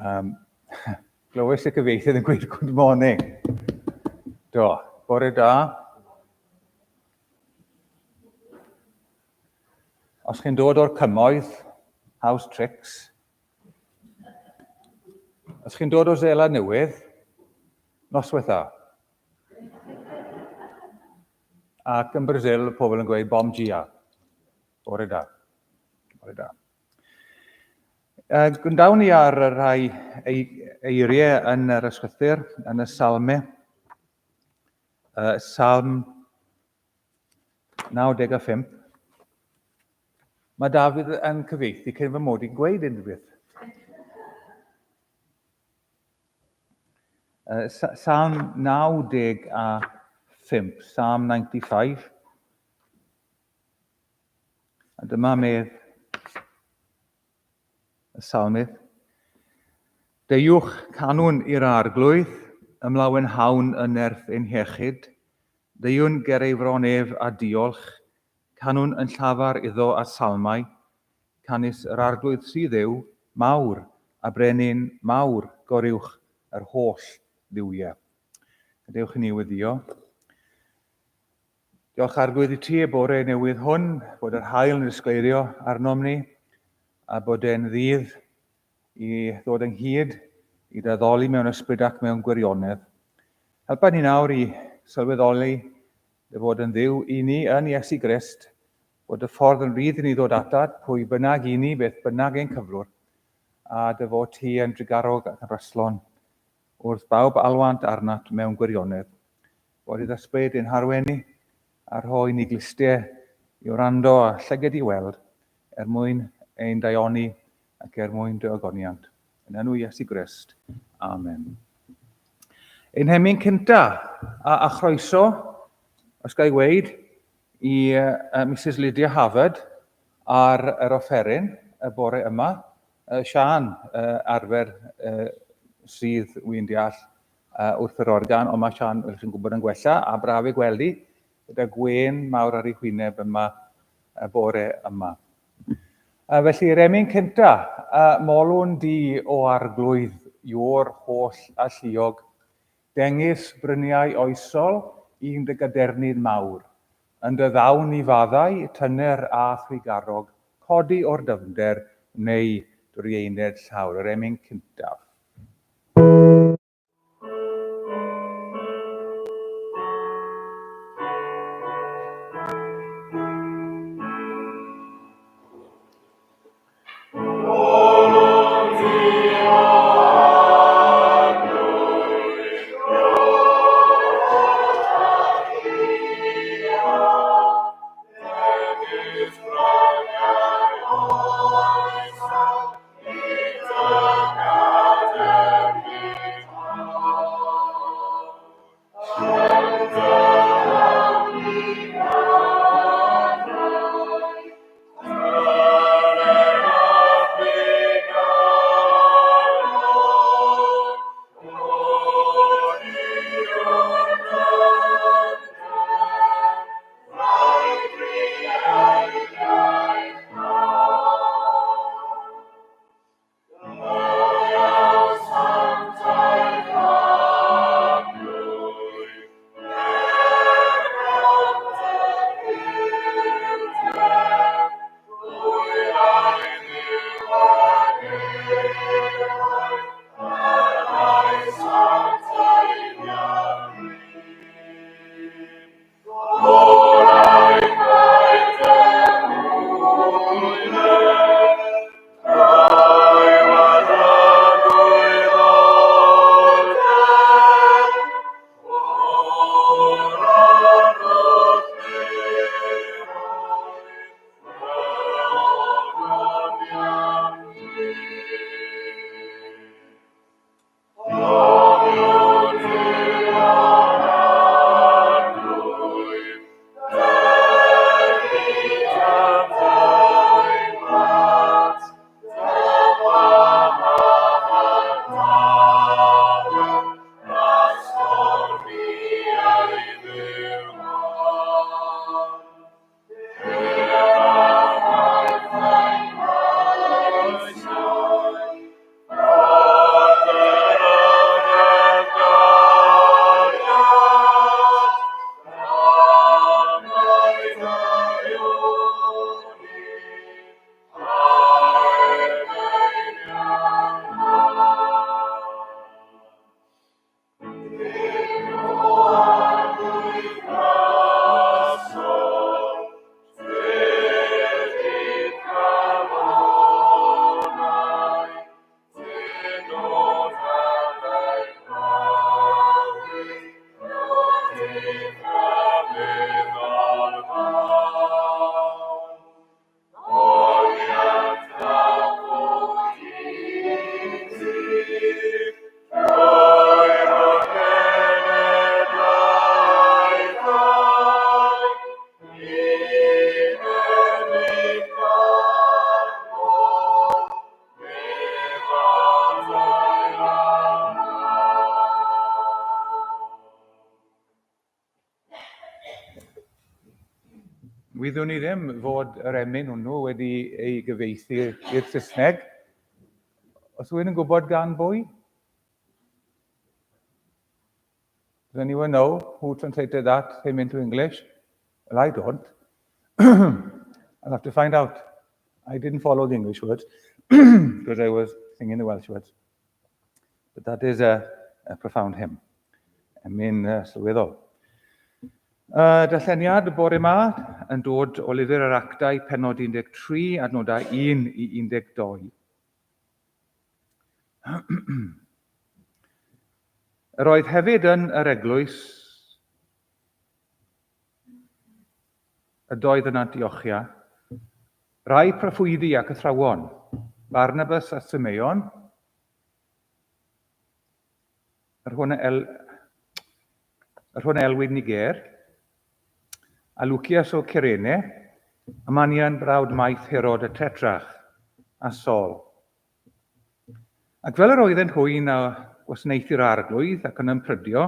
Glywais y cyfieithydd yn gweud good morning. Do, bore da. Os chi'n dod o'r cymoedd, house tricks. Os chi'n dod o Seland Newydd, noswaith dda. Ac yn Brazil, pobl yn gweud bom gia. Bore da. Bore da. Gwyndawn ni ar y rhai eiriau yn yr ysgrythyr, yn y salmau. Salm 95. Mae Dafydd yn cyfieithu cyn fy mod i'n gweud unrhyw beth. Salm 95, Psalm 95. A dyma medd y salmydd. Deiwch canwn i'r arglwydd, ymlawen hawn yn nerth ein hiechyd. Deiwn ger ei fronef a diolch, canwn yn llafar iddo a salmau. Canis yr arglwydd sydd yw, mawr, a brenin mawr goriwch yr holl ddiwiau. Gadewch i ni weddio. Diolch arglwydd i ti y bore newydd hwn, bod yr haul yn ysgleirio arnom ni, a bod e'n ddydd i ddod ynghyd, i daddoli mewn ysbryd ac mewn gwirionedd. Helpa ni nawr i sylweddoli dy fod yn dduw i ni yn Iesu Grist, bod y ffordd yn rydd i ni ddod atat, pwy bynnag i ni, beth bynnag ein cyflwr, a dy fod ti yn drigarog ac yn ryslon wrth bawb alwant arnat mewn gwirionedd. Bod i ddysbryd ein harwenni, a rhoi ni glistiau i wrando a llyged i weld, mwyn ein daioni ac mwyn dy ogoniant. Yn enw Iesu Grist. Amen. Ein hemyn cynta a chroeso, os ga i weid, i Mrs Lydia Hafod ar yr offeryn y bore yma. Sian arfer sydd wy'n deall wrth yr organ, ond mae Sian yn gwybod yn gwella, a braf i gweld i, gyda gwen mawr ar ei hwyneb yma y bore yma. Felly'r emyn cynta, molwn di o arglwydd yw'r holl a lluog, dengys bryniau oesol i'n dy gadernid mawr, yn dy ddawn i faddau, tyner a thrigarog, codi o'r dyfnder neu dwrieined llawr, yr emyn cyntaf. Wyddwn ni ddim fod yr emyn hwnnw wedi ei gyfieithu i'r Saesneg. Os rhywun yn gwybod gan bwy? Does anyone know who translated that hymn into English? Well, I don't. I'll have to find out. I didn't follow the English words because I was singing the Welsh words. But that is a profound hymn. Emyn sylweddol. Darlleniad y bore yma yn dod o lyfr yr Actau pennod 13 adnodau 1 i 12. Yr oedd hefyd yn yr eglwys y doedd yn Antiochia rai proffwydi ac athrawon, Barnabas a Simeon, yr hwn elwyd Niger, a Lucias o Cyrene, a Manian brawd maith Herod y Tetrach, a Sol. Ac fel yr oeddent hwyn a gwasanaethu'r arglwydd ac yn ymprydio,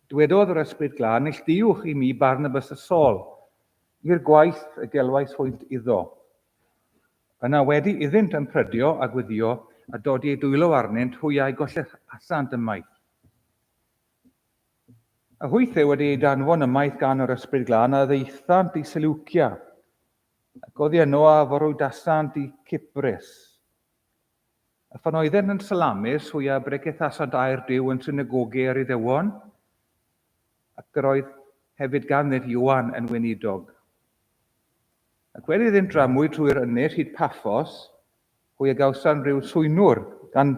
dywedodd yr Ysbryd Glân, "Neilltuwch i mi Barnabas a Sol, i'r gwaith y gelwais hwynt iddo." Yna wedi iddynt ymprydio a gwyddio a dodi ei dwylo arnynt hwyau gollasant ymaith. A hwythau wedi ei danfon ymaith gan yr Ysbryd Glân a ddeithant i Selwcia, ac oddi yno a forwydasant i Cyprus. A phan oedden yn Salamis, hwyau bregethasant air Duw yn synagoge ar Iddewon, ac yr oedd hefyd ganddynt Ioan yn weinidog. Ac wedi iddynt dramwyd trwy'r ynys hyd Paphos, hwyau gawson rhyw swynwr gan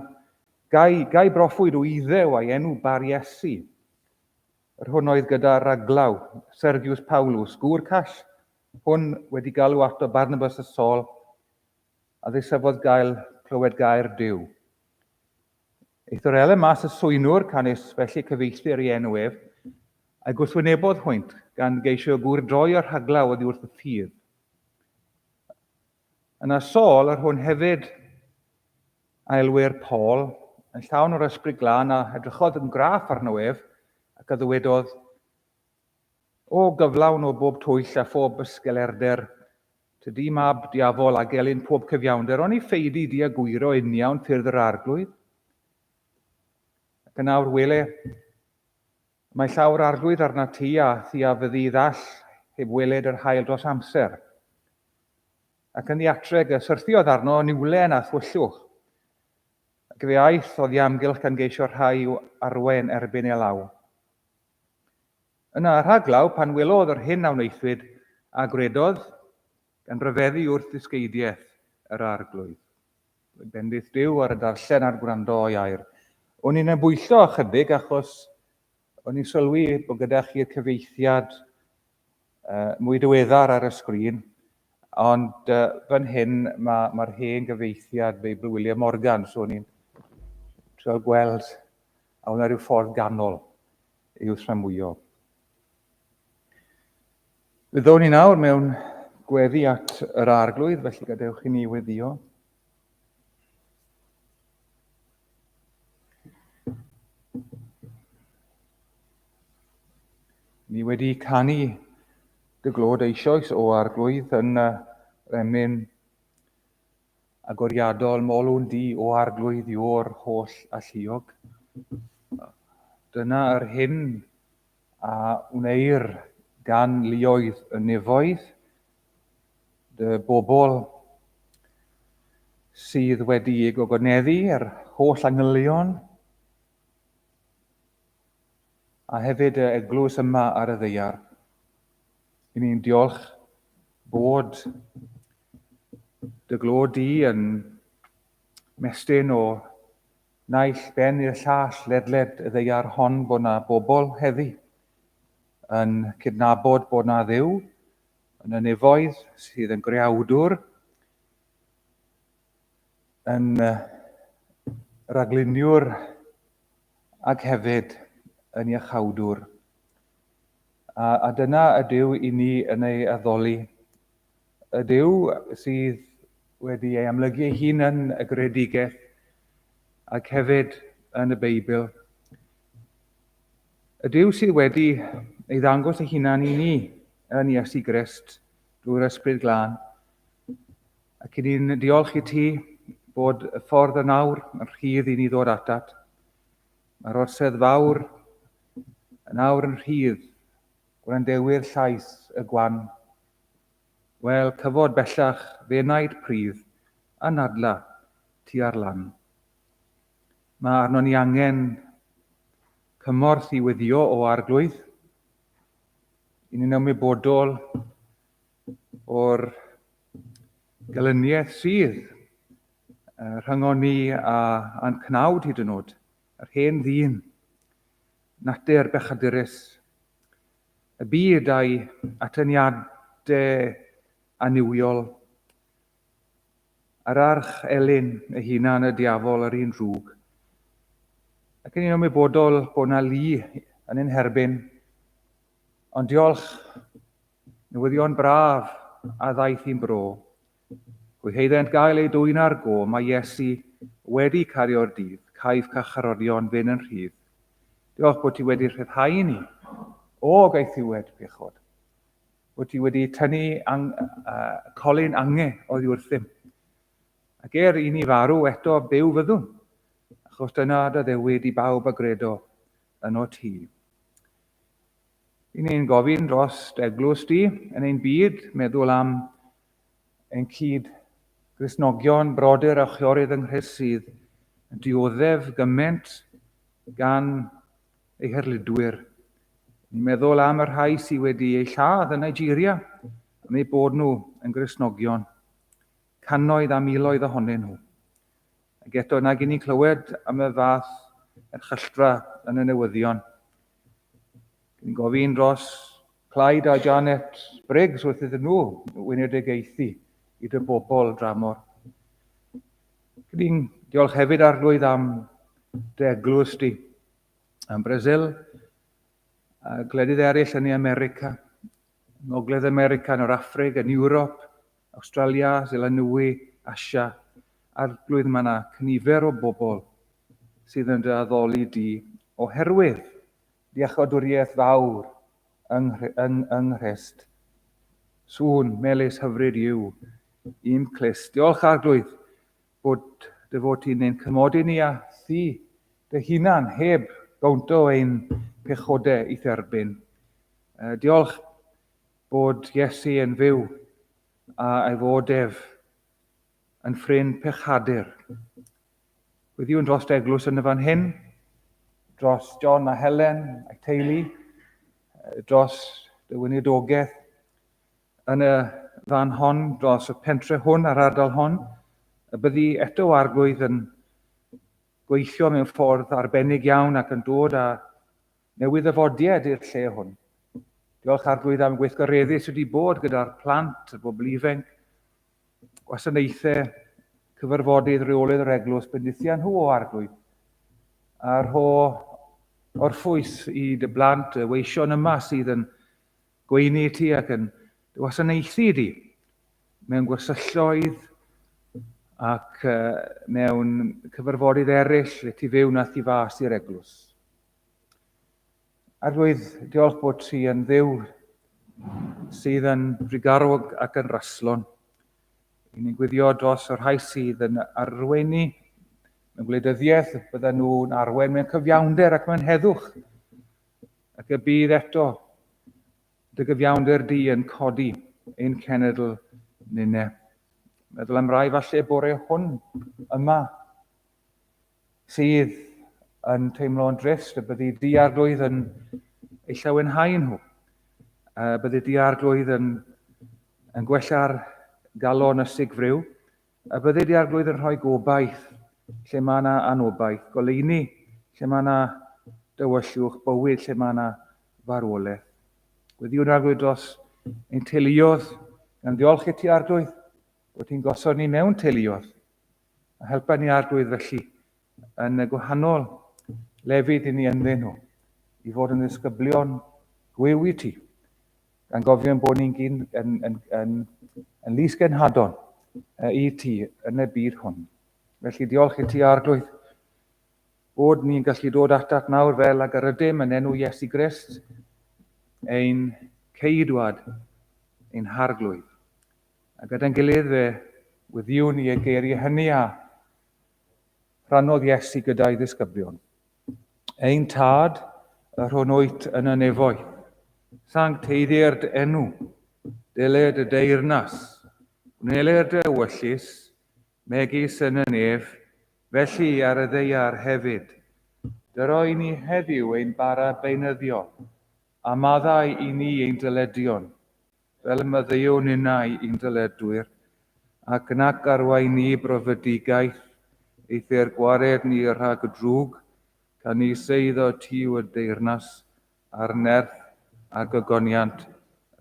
gai broffwyd o Iddew a'i enw Bar Iesu. Yr hwn oedd gyda raglaw, Sergius Paulus, gŵr call, hwn wedi galw ato Barnabas a Sol, a ddeisyfodd clywed gair Duw. Eithor ele mas y swynwr canis felly cyfeithir i enw ef, a gwrthwynebodd hwynt gan geisio gŵr droi o'r rhaglaw oddi wrth y ffydd. Yna Sol, yr hwn hefyd a elwyr Paul, yn llawn o'r Ysbryd Glân a edrychodd yn graff arno ef, ac a ddywedodd, "O gyflawn o bob twyll a phob ysgelerder, tydi mab diafol a gelyn pob cyfiawnder, ond i ffeidi di a gwyro uniawn ffyrdd yr arglwydd." Ac yn awr wele, mae llawr arglwydd arna ti a thi a fyddi ddall heb weled yr hael dros amser. Ac yn ddiatreg y syrthiodd arno niwlen a thwyllwch, ac fe aeth oedd i amgylch gan geisio rhai arwen erbyn ei law. Yna rhaglaw pan welodd yr hyn a wneithwyd a gredodd gan ryfeddu wrth ddysgeidiaeth yr arglwydd. Bendith Duw ar y darllen a'r gwrando o'i air. O'n i'n ybwyllo ychydig achos o'n i'n sylwi bod gyda chi'r cyfieithiad mwy diweddar ar y sgrin, ond fan hyn mae'r hen gyfieithiad Beibl William Morgan, so o'n i'n trio gweld a hwnna rhyw ffordd ganol i'w thramwyo. Fyddwn ni nawr mewn gweddi at yr arglwydd, felly gadewch i ni weddio. Ni wedi canu dy glod eisoes o arglwydd yn emyn agoriadol molwn di o arglwydd i o'r holl alluog. Dyna yr hyn a wneir gan luoedd y nefoedd, dy bobl sydd wedi ei gogoneddu yr holl angylion, a hefyd y eglwys yma ar y ddaear. I ni'n diolch bod dy glod di yn mestyn o naill ben i'r llall ledled y ddaear hon bod na bobl heddi yn cydnabod bod na Dduw, yn y nefoedd sydd yn greawdwr, yn ragluniwr ac hefyd yn iachawdwr. A dyna y Duw i ni yn ei addoli. Y Duw sydd wedi ei amlygu ei hun yn y greadigaeth ac hefyd yn y Beibl. Y Duw sydd wedi ei ddangos ei hunan i ni yn Iesu Grist drwy'r ysbryd glân. Ac i ni'n diolch i ti bod y ffordd y nawr yn rhydd i ni ddod atat. Mae'r orsedd fawr y nawr yn rhydd gwrandewyr llais y gwan. Wel, cyfod bellach fenaid prydd a nadla tu ar lan. Mae arno ni angen cymorth i weddio o arglwydd. I ni'n ymwybodol o'r gelyniaeth sydd rhyngon ni a'n cnawd hyd yn oed, yr hen ddyn, natur bechadurus, y byd a'i atyniadau aniwiol, yr arch elyn y hunan y diafol yr un rhwg. Ac yn ni'n ymwybodol bod yna lu yn ein herbyn, ond diolch newyddion braf a ddaeth i'n bro. Pwy heiddent gael ei dwyn ar go, mae Iesu wedi cario'r dydd, caif carcharorion fynd yn rhydd. Diolch bod ti wedi rhyddhau ni o gaethiwed pechod. Bod ti wedi tynnu colin angau oddi wrthym. Ac i ni farw eto byw fyddwn, achos dyna dy ddewyd i bawb a gredo yn o ti. I ni'n gofyn dros eglwys di yn ein byd, meddwl am ein cyd Gristnogion, brodyr a chwiorydd yng Nghrist sydd yn dioddef gymaint gan eu herludwyr. Ni'n meddwl am y rhai sydd wedi eu lladd yn Nigeria, am eu bod nhw yn Gristnogion, cannoedd a miloedd ohonyn nhw. Ac eto nag i ni clywed am y fath erchylltra yn y newyddion. Ni'n gofyn dros Clyde a Janet Briggs wrth iddyn nhw wenedigaethu i dy bobl dramor. Ni'n diolch hefyd arglwydd am dy eglwys di, am Brasil, a gwledydd eraill yn America, Ngogledd America, yn yr Affrig, yn Ewrop, Australia, Seland Newy, Asia, arglwydd mae yna cnifer o bobl sydd yn dy addoli di oherwydd diachodwriaeth fawr yng Nghrist. Sŵn, melys hyfryd yw, i'm Clist. Diolch arglwydd bod dy fod ti'n ein cymodi ni a thi dy hunan heb gawnto ein pechodau i therbyn. Diolch bod Iesu yn fyw a ei fodef yn ffrind pechadur. Gwyddiwn dros eglwys yn y fan hyn, dros John a Helen a'i teulu, dros dy weinidogaeth yn y fan hon, dros y pentre hwn a'r ardal hon, y byddi eto arglwydd yn gweithio mewn ffordd arbennig iawn ac yn dod â newyddafodiad i'r lle hwn. Diolch arglwydd am gweithgareddu sydd wedi bod gyda'r plant, y bobl ifanc, gwasanaethau, cyfarfodydd reolydd yr eglwys, bendithia nhw o arglwydd. A'r orffwys i dy blant, y weision yma sydd yn gweini ti ac yn wasanaethu di mewn gwersylloedd ac mewn cyfarfodydd eraill le ti fewn a thi fas i'r eglwys. Arglwydd, diolch bod ti yn dduw sydd yn frigarwg ac yn raslon. I ni'n gwyddio dros yr rhai sydd yn arwenu mewn gwleidyddiaeth, bydden nhw'n arwen mewn cyfiawnder ac mewn heddwch. Ac y bydd eto dy gyfiawnder di yn codi ein cenedl nynne. Meddwl am rai falle bore hwn yma sydd yn teimlo'n drist, y byddi di arglwydd yn eu llawenhau nhw. Byddi di arglwydd yn gwella'r galon ysig friw, a byddi di arglwydd yn rhoi gobaith lle mae yna anobaith, goleuni lle mae yna dywyllwch, bywyd lle mae yna farwolaeth. Gwyddiwn arglwydd dros ein teuluodd, gan ddiolch i ti arglwydd, bod ti'n gosod ni mewn teuluodd, a helpa ni arglwydd felly yn y gwahanol lefydd i ni ynddyn nhw, i fod yn ddisgyblion gwyw i ti, gan gofio bod ni'n yn lys genhadon i ti yn y byd hwn. Felly diolch i ti arglwydd bod ni'n gallu dod atat nawr fel ag yr ydym yn enw Iesu Grist, ein ceidwad, ein harglwydd. A gyda'n gilydd fe wyddiwn ni y geiriau hynny a rhannodd Iesu gyda'i ddisgyblion. Ein tad, y rhwnnwyt yn y nefoedd, sancteiddi'r dy enw, diled y deyrnas, wnelir dy ewyllus, megis yn y nef, felly ar y ddeiar hefyd. Dyroi ni heddiw ein bara beunyddio, a maddau i ni ein dyledion, fel myddeiwn innau i'n dyledwyr, ac nac arwain ni brofedigaeth, eithyr gwared ni rhag drwg, can ni seiddo ti y deyrnas, a'r nerth a gygoniant,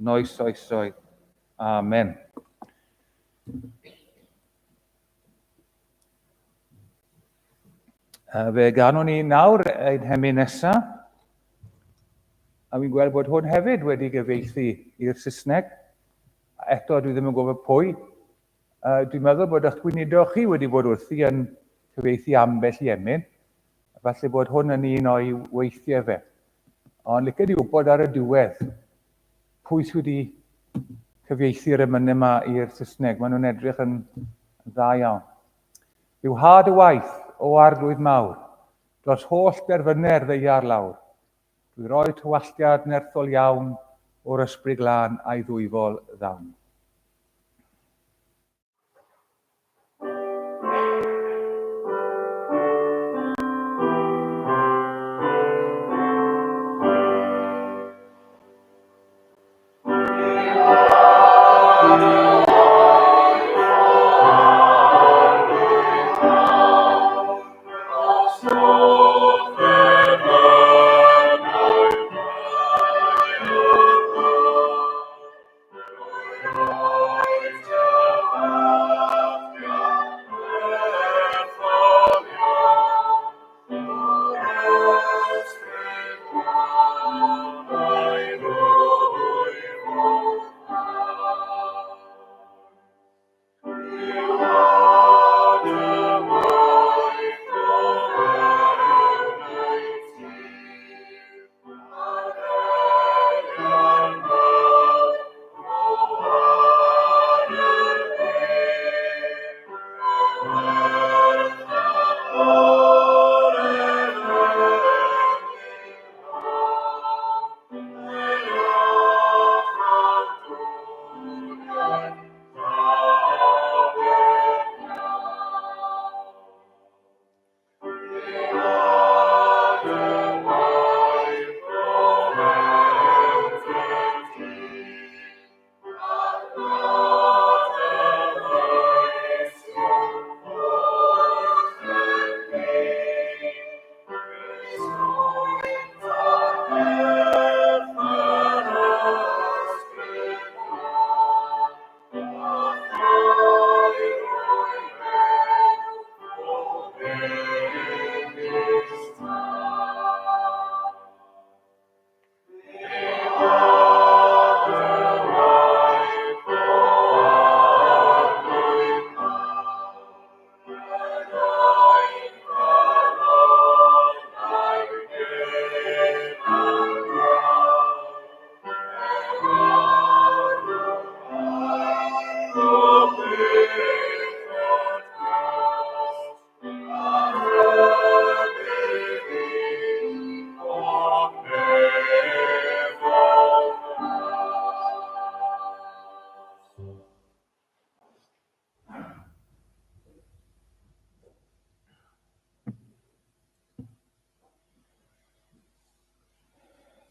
yn oes oesoedd. Amen. Fe ganwn ni nawr ein hemi nesaf, a fi'n gweld bod hwn hefyd wedi gyfieithu i'r Saesneg. Eto, dwi ddim yn gwybod pwy. Dwi'n meddwl bod eich gweinidog chi wedi bod wrthi yn cyfieithu ambell i emyn. Falle bod hwn yn un o'i weithiau fe. Ond licen i wybod ar y diwedd pwy sydd wedi cyfieithu'r emynau yma i'r Saesneg. Maen nhw'n edrych yn dda iawn. Yw had y waith o arglwydd mawr, dros holl derfynau'r ddeiar lawr. Dwi roi tywalliad nerthol iawn o'r ysbryd glân a'i ddwyfol ddawn.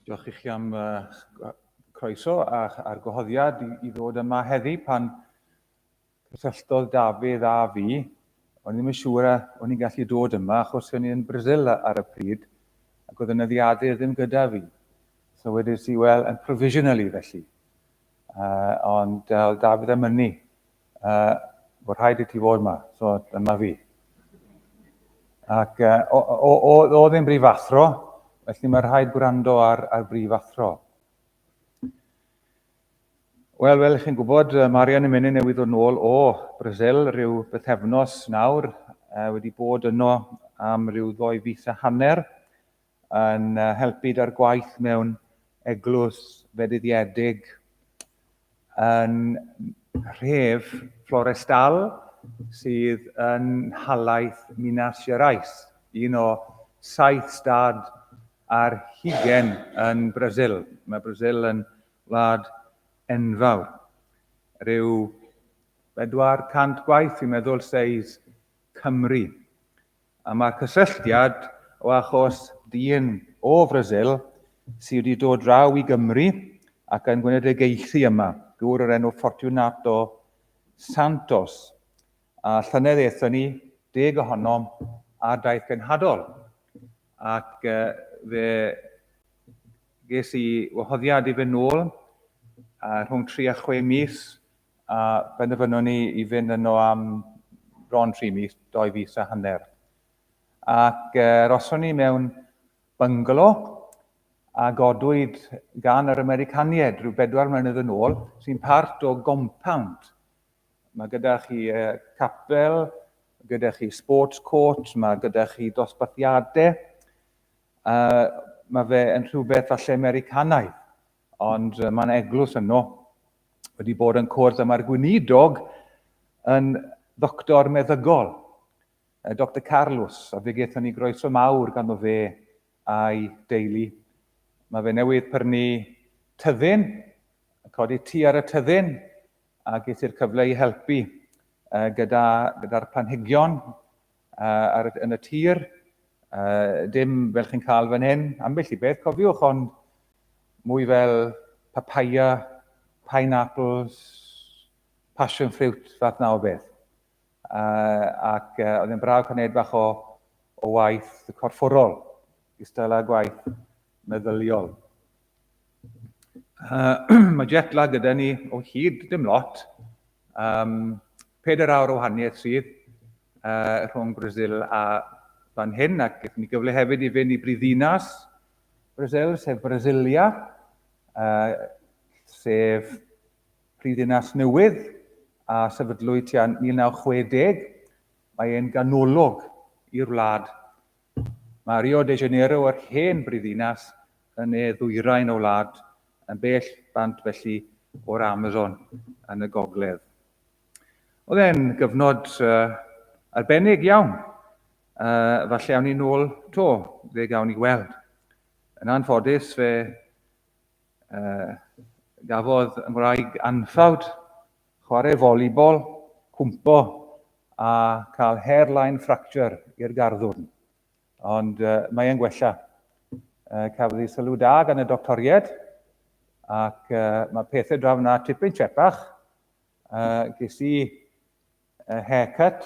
Diolch i chi am croeso a'r gwahoddiad i ddod yma heddi pan cysylltodd Dafydd a fi. O'n i ddim yn siŵr o'n i'n gallu dod yma achos o'n i yn Brasil ar y pryd ac oedd y nyddiadur ddim gyda fi. So wedys i, wel, yn provisionally felly. Ond Dafydd am ynni, bod rhaid i ti fod yma, so dyma fi. Ac o ddim brifathro, felly mae rhaid gwrando ar brifathro. Wel, fel chi'n gwybod, Marian yn mynd newydd ddod nôl o Brasil rhyw bythefnos nawr, wedi bod yno am rhyw 2 fis a hanner yn helpu da'r gwaith mewn eglwys fedyddiedig yn rhef florestal sydd yn halaeth Minas Gerais, un o 7 stad ar 20 yn Brasil. Mae Brasil yn wlad enfawr. Rhyw 400 gwaith, fi'n meddwl, seis Cymru. A mae'r cysylltiad o achos dyn o Brasil sydd wedi dod draw i Gymru ac yn gwneud y geithi yma, gŵr o'r enw Fortunato Santos. A llynedd eithon ni, 10 ohonom a daith genhadol. Ac fe ges i wahoddiad i fynd nôl rhwng 3 a 6 mis a benderfynon ni i fynd yno am bron 3 mis, 2 fis a hanner. Ac roson ni mewn bungalow a godwyd gan yr Americanied rhyw 4 mlynedd yn ôl sy'n part o compound. Mae gyda chi capel, gyda chi sports court, mae gyda chi dosbarthiadau. Mae fe yn rhywbeth falle Americanaidd, ond mae'n eglwys yno wedi bod yn cwrdd yma'r gweinidog yn ddoctor meddygol, Dr Carlos, a fe gaethon ni groeso mawr gan o fe a'i deulu. Mae fe newydd prynu tyddyn, codi tŷ ar y tyddyn, a geithir cyfle i helpu gyda'r planhigion yn y tir. Dim fel chi'n cael fan hyn, ambell i beth, cofiwch, ond mwy fel papaya, pineapples, passion fruit, fath na o beth. Ac oedd e'n braf gwneud bach o waith corfforol, istel â gwaith meddyliol. Mae jet lag gyda ni o hyd, dim lot, 4 awr o wahaniaeth sydd rhwng Brasil a fan hyn, ac gyda ni gyfle hefyd i fynd i brifddinas Brasil, sef Brasilia, sef prifddinas newydd a sefydlwyd tua 1960. Mae e'n ganolog i'r wlad. Mae Rio de Janeiro yr hen brifddinas yn ei ddwyrain o wlad yn bell bant felly o'r Amazon yn y gogledd. Oedd e'n gyfnod arbennig iawn. Falle awn ni nôl to, fe gawn ni gweld. Yn anffodus, fe gafodd yng Nghymraeg anffawd chwarae volleyball, cwmpo a cael hairline fracture i'r garddwrn. Ond mae e'n gwella. Cafodd ei sylw da gan y doctoried, ac mae pethau draw yna tipyn tsepach. Ges i haircut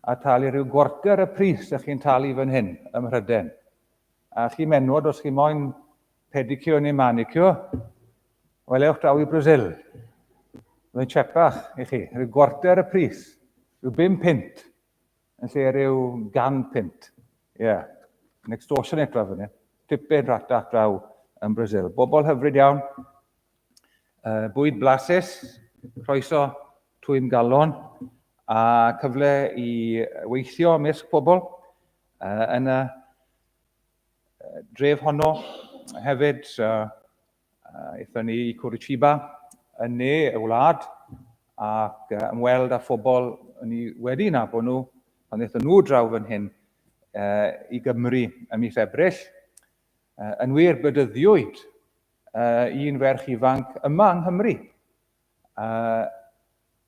a talu rhyw gwarter y pris ych chi'n talu fan hyn ym Mhryden. A chi menwod, os chi moyn pedicure neu manicure, welewch draw i Brasil. Mae'n tsepach i chi, rhyw gwarter y pris, rhyw 5 pint, yn lle rhyw 100 pint. Ie, yn extortionate draw fan hyn. Tipyn ratach draw yn Brasil. Bobl hyfryd iawn, bwyd blasus, croeso twym galon, a cyfle i weithio ymysg pobl yn y dref honno. Hefyd, eithon ni i Curitiba yn ne y wlad, ac ymweld â phobl ni wedi nabod nhw, pan eithon nhw draw fan hyn i Gymru ym mis Ebrill. Yn wir bydyddiwyd un ferch ifanc yma yng Nghymru.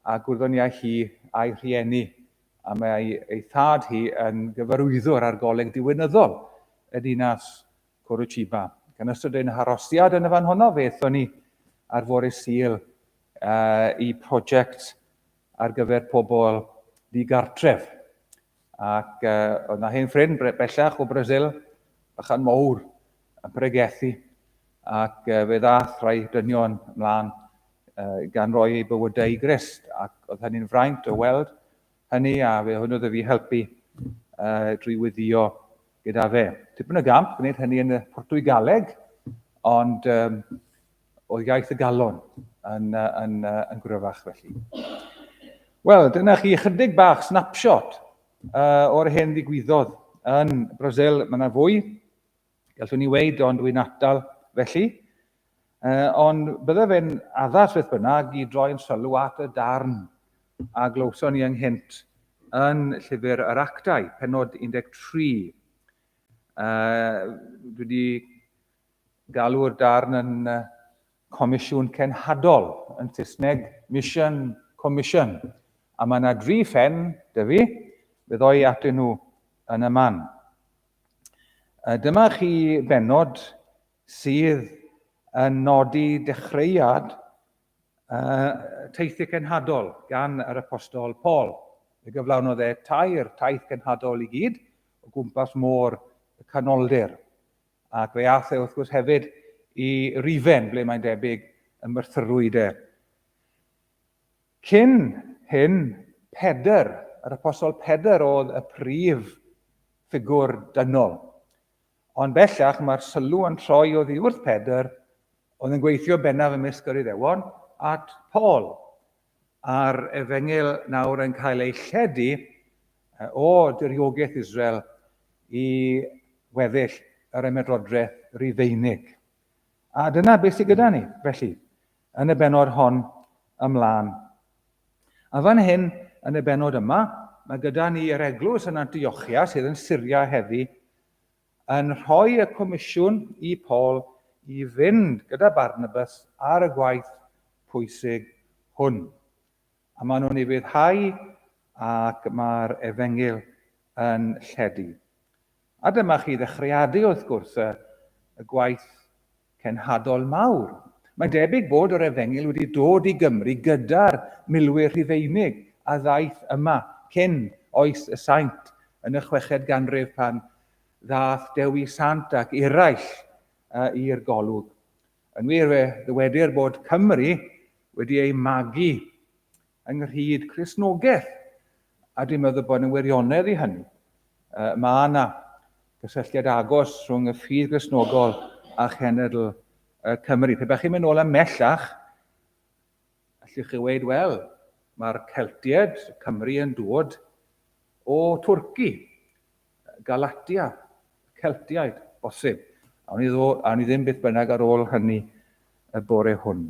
A gwyddoniaeth hi a'i rhieni, a mae ei thad hi yn gyfarwyddwr ar goleg diwynyddol y dinas Curitiba. Gan ystod ein harosiad yn y fan honno, fe eithon ni ar fore Sul i prosiect ar gyfer pobl digartref. Ac oedd na hen ffrind bellach o Brasil, bachan mawr, yn pregethu, ac fe ddath rhai dynion ymlaen gan roi ei bywydau i grist, ac oedd hynny'n fraint o weld hynny, a fe hwnnw dda fi helpu drwy weddio gyda fe. Tipyn y gamp, gwneud hynny yn y Portwygaleg, ond oedd iaith y galon yn gryfach felly. Wel, dyna chi ychydig bach snapshot o'r hyn ddigwyddodd yn Brasil. Mae yna fwy, gallwn ni weid ond dwi'n atal felly. Ond bydde fe'n addas beth bynnag I droi'n sylw at y darn a glywson ni ynghynt yn llyfr yr Actau, pennod 13. Dwi wedi galw'r darn yn Comisiwn Cenhadol, yn Saesneg Mission Commission. A mae yna 3 phen, dy fi, fydd o'i atyn nhw yn y man. Dyma chi benod sydd yn nodi dechreuad teithio cenhadol gan yr apostol Paul. Fe gyflawnodd 2 taith cenhadol I gyd o gwmpas môr y canoldir. Ac fe ath wrth gwrs hefyd I Rifen, ble mae'n debyg ym Merthyrwyd Cyn hyn, Pedr, yr apostol Pedr oedd y prif ffigwr dynol. Ond bellach mae'r sylw yn troi o ddiwrth Pedr, oedd yn gweithio bennaf ymysg yr Iddewon, at Paul. A'r Efengil nawr yn cael ei lledu o diriogaeth Israel I weddill yr ymerodreth Rufeinig. A dyna beth sydd gyda ni, felly, yn y benod hon ymlaen. A fan hyn, yn y benod yma, mae gyda ni yr eglwys yn Antiochia, sydd yn Syria heddi, yn rhoi y comisiwn I Paul I fynd gyda Barnabas ar y gwaith pwysig hwn. A maen nhw'n ei fyddhau ac mae'r Efengil yn lledu. A dyma chi ddechreuadu wrth gwrs y gwaith cenhadol mawr. Mae'n debyg bod yr Efengil wedi dod I Gymru gyda'r milwyr Rhufeinig a ddaeth yma cyn oes y saint yn y 6ed ganrif pan ddaeth Dewi Sant ac eraill i'r golwg. Yn wir fe ddywedir bod Cymru wedi ei magu ynghyd Cristnogaeth, a dwi'n meddwl bod yn wirionedd I hynny. Mae yna gysylltiad agos rhwng y ffydd Cristnogol a chenedl Cymru. Pe bach chi'n mynd nôl ymellach, allwch chi weid, wel, mae'r Celtiaid Cymru yn dod o Twrci, Galatia, Celtiaid, bosib. Awn I ddim beth bynnag ar ôl hynny y bore hwn.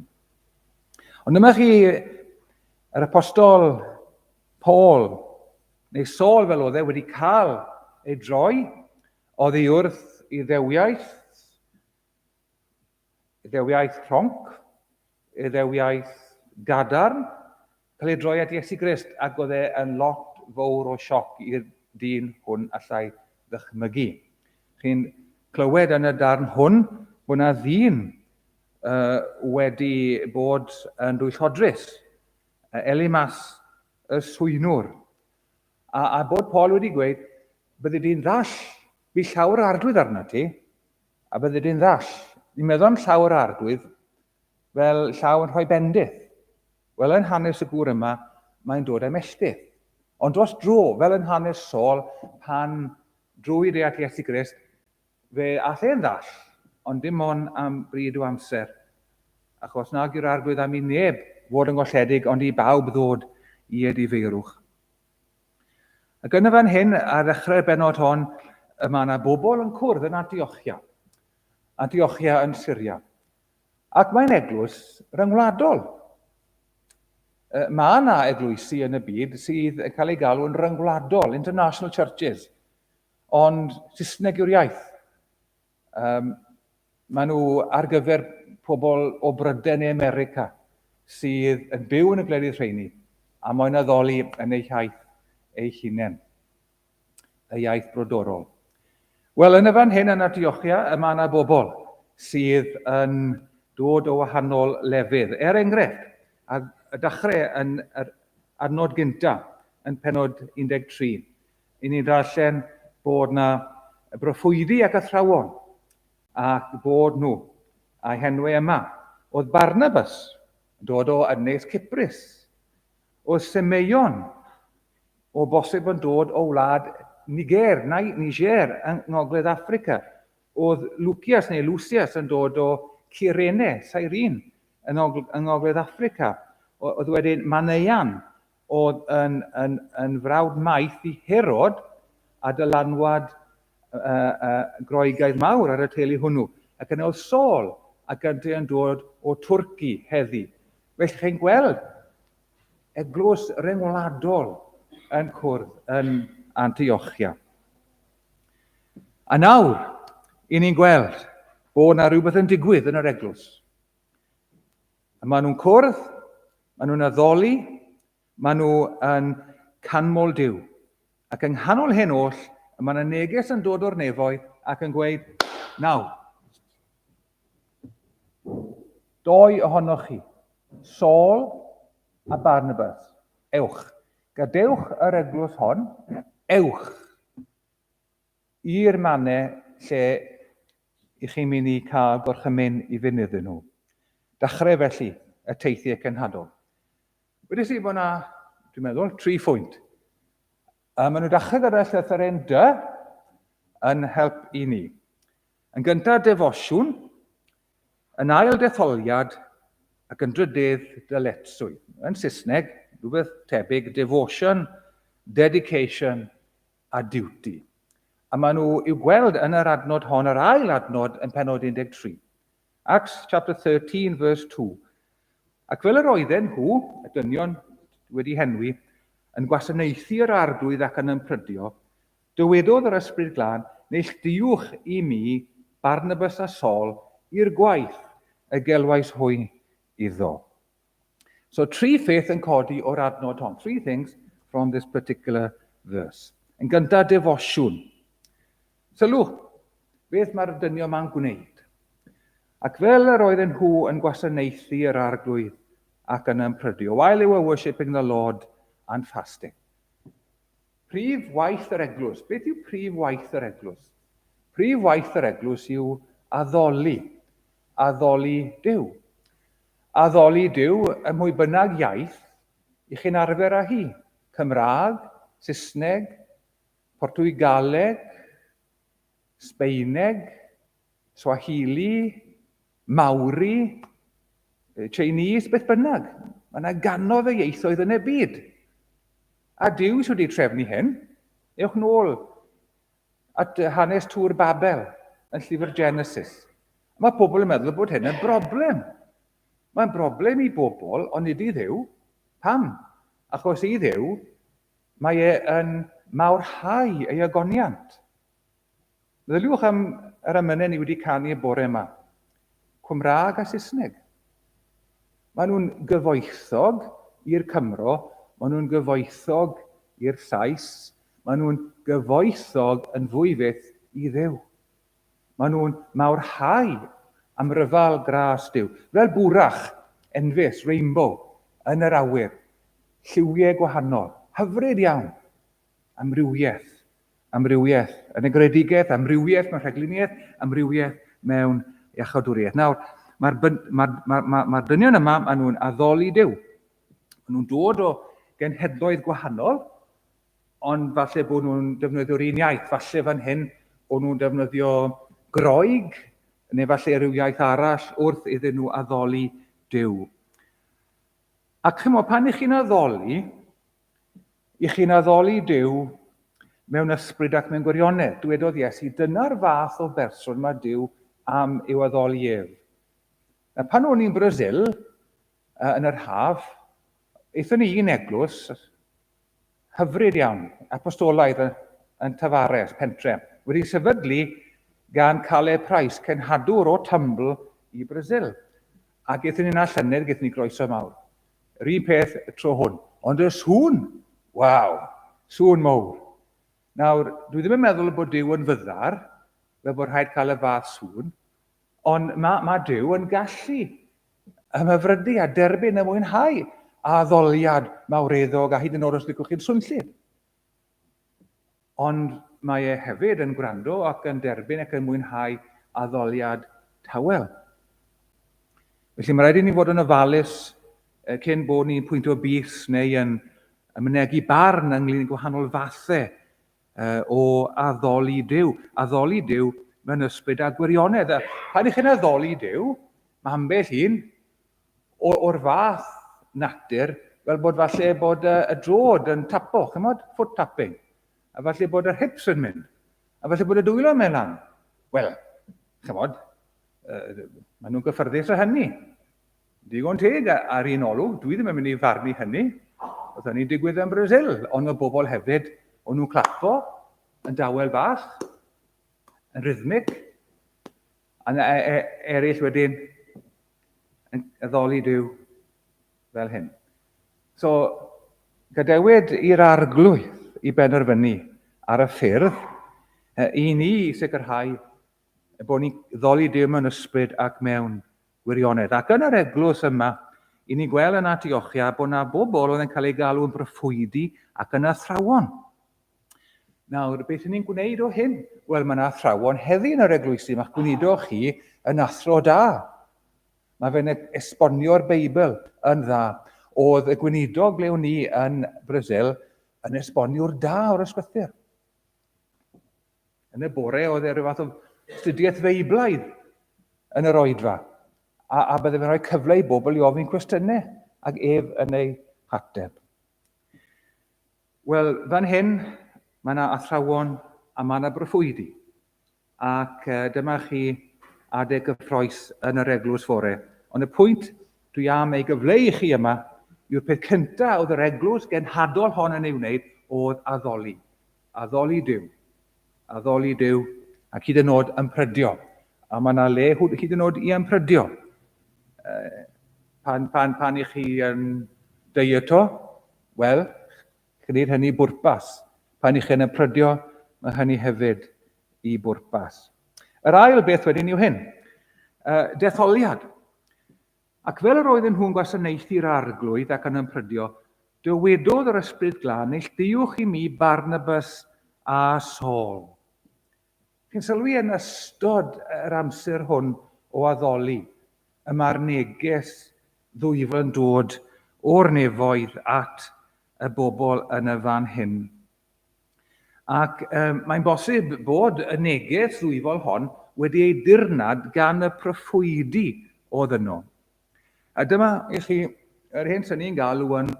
Ond dyma chi yr apostol Paul, neu Saul fel oedd wedi cael ei droi oddi wrth I ddewiaeth rhonc, I ddewiaeth gadarn, cael ei droi at Iesu Grist, ac oedd yn lot fawr o sioc i'r dyn hwn allai ddychmygu. Chi'n clywed yn y darn hwn bod yna ddyn wedi bod yn dwyllodrus, Elimas y swynwr. A bod Paul wedi gweud, bydde di'n ddall, bydd llawer ardwydd arna ti, a bydde di'n ddall. Ni'n meddwl am llawer ardwydd fel llaw yn rhoi bendith. Wel, yn hanes y gŵr yma, mae'n dod â melltith. Ond dros dro, fel yn hanes Saul, pan drwyd at Iesu Grist, fe ath e'n ddall, ond dim ond am bryd o amser. Achos nag yw'r arglwydd am I neb fod yn golledig, ond I bawb ddod I edifeirwch. Ac yn y fan hyn, ar ddechrau'r benod hon, mae yna bobl yn cwrdd yn Antiochia. Antiochia yn Syria. Ac mae'n eglwys ryngwladol. Mae yna eglwysi yn y byd sydd yn cael ei galw yn ryngwladol, international churches, ond Saesneg yw'r iaith. Maen nhw ar gyfer pobl o Bryden neu America sydd yn byw yn y gwledydd rheini a mae'n addoli yn eu iaith eu hunain, y iaith brodorol. Wel, yn y fan hyn yn Antiochia, mae yna bobl sydd yn dod o wahanol lefydd. Enghraifft, a y dechrau yn yr adnod gyntaf yn pennod 13. I ni'n darllen bod yna broffwydi ac athrawon ac bod nhw a'i henwau yma. Oedd Barnabas dod o Ynys Cyprus, oedd Semeion o bosib yn dod o wlad Niger yng Ngogledd Affrica. Oedd Lucius neu Lucius yn dod o Cyrene, Cyrene, yng Ngogledd Affrica. Oedd wedyn Maneian, oedd yn frawd maith I Herod a dylanwad Groegaidd mawr ar y teulu hwnnw. Ac yna oedd Saul ac ydy yn dod o Twrci heddi. Felly chi'n gweld eglwys ryngwladol yn cwrdd yn Antiochia. A nawr, i ni'n gweld bod yna rhywbeth yn digwydd yn yr eglwys. Maen nhw'n cwrdd, maen nhw'n addoli, maen nhw yn canmol Duw. Ac yng nghanol hyn oll, mae yna neges yn dod o'r nefoedd ac yn gweud, nawr, 2 ohonoch chi, Saul a Barnabas, ewch. Gadewch yr eglwys hon, ewch i'r mannau lle i chi'n mynd i cael gorchymyn i fynd iddyn nhw. Dechrau felly y teithiau cenhadol. Wedys i bod yna, dwi'n meddwl, 3 phwynt. Maen nhw dechrau gyda llythyren dy yn help i ni. Yn gyntaf defosiwn, yn ail detholiad ac yn drydydd dyletswydd. Yn Saesneg, rhywbeth tebyg, devotion, dedication a duty. A maen nhw i'w gweld yn yr adnod hon, yr ail adnod yn pennod 13. Acts chapter 13, verse 2. Ac fel yr oedden nhw, y dynion wedi henwi, yn gwasanaethu'r arglwydd ac yn ymprydio, dywedodd yr Ysbryd Glân, neilltuwch i mi Barnabas a Saul i'r gwaith y gelwais hwy iddo. So 3 pheth yn codi o'r adnod hon. 3 things from this particular verse. Yn gyntaf defosiwn. Sylwch, beth mae'r dynion ma'n gwneud. Ac fel yr oedden nhw yn gwasanaethu'r arglwydd ac yn ymprydio, while they were worshipping the Lord and fasting. Prif waith yr eglwys. Beth yw prif waith yr eglwys? Prif waith yr eglwys yw addoli. Addoli Duw. Addoli Duw ym mwy bynnag iaith i chi'n arfer â hi. Cymraeg, Saesneg, Portwygaleg, Sbaeneg, Swahili, Maori, Chinese, beth bynnag. Mae yna ganodd y ieithoedd yn y byd. A Duw sydd wedi trefnu hyn, ewch nôl at hanes Tŵr Babel yn llyfr Genesis. Mae pobl yn meddwl bod hyn yn broblem. Mae'n broblem i bobl, ond nid i Dduw. Pam? Achos i Dduw, mae yn mawrhau ei agoniant. Meddyliwch am yr amynau ni wedi canu y bore yma. Cymraeg a Saesneg. Maen nhw'n gyfoethog i'r Cymro, maen nhw'n gyfoethog i'r Sais, maen nhw'n gyfoethog yn fwy fyth i Dduw. Maen nhw'n mawrhau am ryfal gras Duw. Fel bwrach, enfys, rainbow, yn yr awyr, lliwiau gwahanol, hyfryd iawn, amrywiaeth, yn y gredigaeth, amrywiaeth mewn rhagluniaeth, amrywiaeth mewn iachawdwriaeth. Nawr, mae'r dynion yma, maen nhw'n addoli Duw. Maen nhw'n dod o genhedloedd gwahanol, ond falle bod nhw'n defnyddio'r un iaith. Falle fan hyn bod nhw'n defnyddio Groeg, neu falle rhyw iaith arall wrth iddyn nhw addoli Duw. Ac chymod, pan ych chi'n addoli Duw mewn ysbryd ac mewn gwirionedd, dywedodd Iesu, dyna'r fath o berson mae Duw am i'w addoli ef. Pan o'n i'n Brasil, yn yr haf, eithon ni un eglwys, hyfryd iawn, apostolaidd yn Tafares, pentre, wedi sefydlu gan Caleb Price, cenhadwr o Tumble i Brasil. Ac eithon ni yna llynedd, gaethon ni groeso mawr. Yr un peth tro hwn. Ond y sŵn, waw, sŵn mawr. Nawr, dwi ddim yn meddwl bod Duw yn fyddar, fel bod rhaid cael y fath sŵn, ond mae Duw yn gallu ymhyfrydu a derbyn y mwynhau a addoliad mawreddog a hyd yn oed os licwch chi'n swnllyd. Ond mae e hefyd yn gwrando ac yn derbyn ac yn mwynhau addoliad tawel. Felly mae rhaid i ni fod yn ofalus cyn bod ni'n pwyntio bys neu yn mynegu barn ynglyn â gwahanol fathau o addoli Duw. Addoli Duw mewn ysbryd a gwirionedd. Pan ych chi'n addoli Duw, mae ambell un o'r fath natur, fel bod falle bod y drod yn tapo, chymod, foot tapping, a falle bod yr hips yn mynd, a falle bod y dwylo yn mynd lan. Wel, chymod, Maen nhw'n gyffyrddus o hynny. Digon teg ar un olwg, dwi ddim yn mynd i farnu hynny. Oedd hynny'n digwydd yn Brasil, ond y bobl hefyd, o'n nhw'n clapo yn dawel bach, yn rhythmic, a eraill wedyn yn addoli Duw fel hyn. So, gadewyd i'r arglwydd i benderfynu ar y ffyrdd i ni sicrhau bod ni'n ddoli Duw mewn ysbryd ac mewn gwirionedd. Ac yn yr eglwys yma, i ni gweld yn Antiochia bod yna bobl oedd yn cael ei galw yn broffwydi ac yn athrawon. Nawr, beth ni'n gwneud o hyn? Wel, mae yna athrawon heddi yn yr eglwysi, mae'ch gwneudwch chi yn athro da. Mae fe'n esbonio'r Beibl yn dda. Oedd y gweinidog blewn ni yn Brasil yn esboniwr da o'r ysgwythyr. Yn y bore oedd rhyw fath o studiaeth feiblaidd yn yr oedfa. A bydde fe'n rhoi cyfle i bobl i ofyn cwestiynau ac ef yn ei hateb. Wel, fan hyn, mae yna athrawon a mae yna broffwydi. Ac dyma chi adeg gyffroes yn yr eglwys fore. Ond y pwynt dwi am ei gyfleu i chi yma yw'r peth cyntaf oedd yr eglwys genhadol hon yn ei wneud oedd addoli. Addoli Duw. Addoli Duw ac hyd yn oed ymprydio. A mae yna le hyd yn oed i ymprydio. Pan i chi yn dieto, wel, gwneud hynny bwrpas. Pan i chi'n ymprydio, mae hynny hefyd i bwrpas. Yr ail beth wedyn yw hyn, detholiad. Ac fel yr oedden nhw'n gwasanaethu'r arglwydd ac yn ymprydio, dywedodd yr ysbryd glân, neilltuwch i mi Barnabas a Saul. Chi'n sylwi yn ystod yr amser hwn o addoli, y mae'r neges ddwyfol yn dod o'r nefoedd at y bobl yn y fan hyn. Ac mae'n bosib bod y neges ddwyfol hon wedi ei dirnad gan y proffwydi oedd yno. A dyma i chi yr hyn sy'n ni'n galw yn